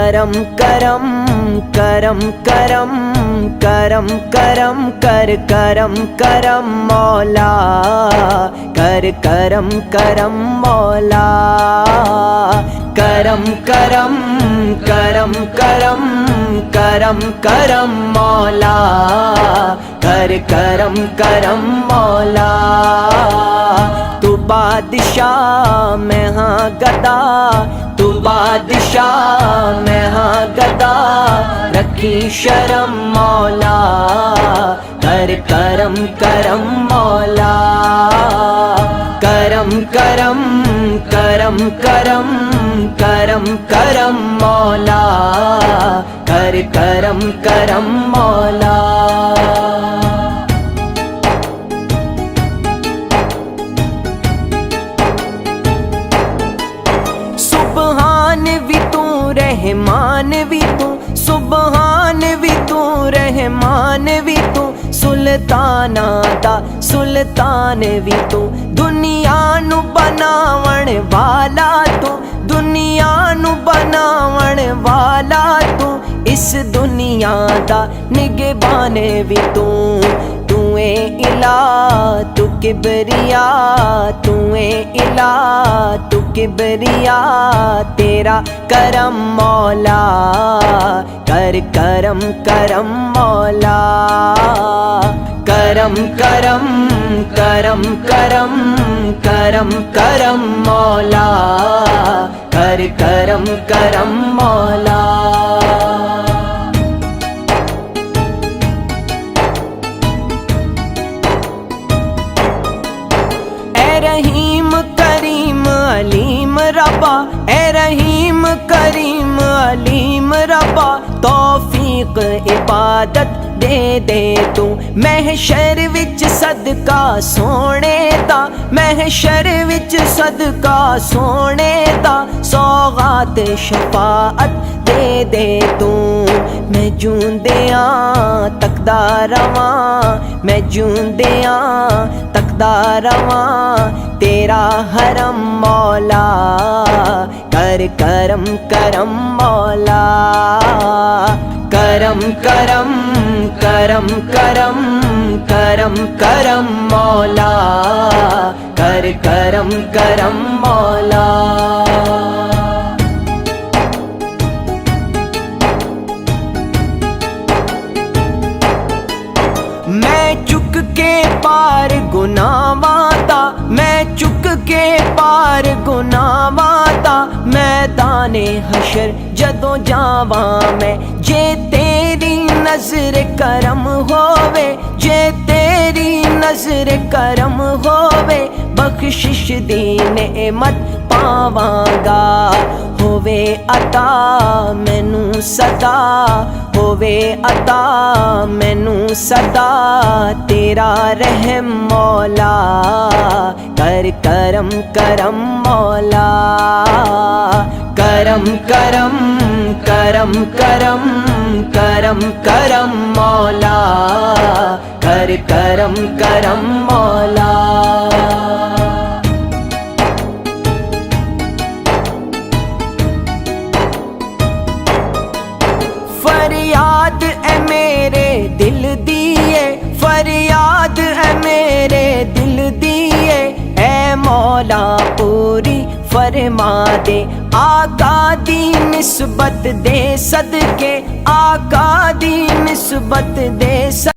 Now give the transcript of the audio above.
करम करम करम करम करम करम कर करम करम मौला कर करम करम मौला करम करम करम करम करम करम मौला कर करम करम मौला तू बादशाह मैं हाँ गदा तू बादशाह मैं हाँ गदा रखी शर्म मौला कर करम करम मौला करम करम करम करम करम करम मौला कर करम करम मौला सुबहान भी तू रहमान भी तू सुबहान भी तू रहमान भी तू सुल्ताना दा सुल्तान भी तू दुनिया नु बनावण वाला तू दुनिया नु बनावण वाला तू इस दुनिया दा निगहबान भी तू तूए इला तू किबरिया तूए इला तू किबरिया तेरा करम मौला कर करम करम मौला करम करम करम करम करम करम मौला कर करम करम मौला रहीम करीम अलीम रब्बा ए रहीम करीम अलीम रब्बा तौफीक इबादत दे दे तू महशर विच सदका सोने दा महशर विच सदका सोने दा सौगात शफाअत दे दे तू मैं जूंदिया तकदा रवां मैं जूंदिया तकदा रवां तेरा हरम मौला कर करम करम मौला करम करम करम करम करम करम मौला कर करम करम मौला मैं चुक के पार गुनाहां दा मैं चुक के पार गुनाहां दा मैदाने हशर जदों जावां मैं जे तेरी नजर करम होवे जे तेरी नजर करम होवे बख्शिश दी नेमत पावांगा होवे अता मैनू सदा होवे अता मैनू सदा तेरा रहम मौला कर करम करम मौला करम करम करम करम करम करम मौला कर करम करम मौला फरियाद है मेरे दिल दिए फरियाद है मेरे दिल दिए ऐ मौला पूरी फरमा दे आका दी निस्बत दे सदके आका दी निस्बत दे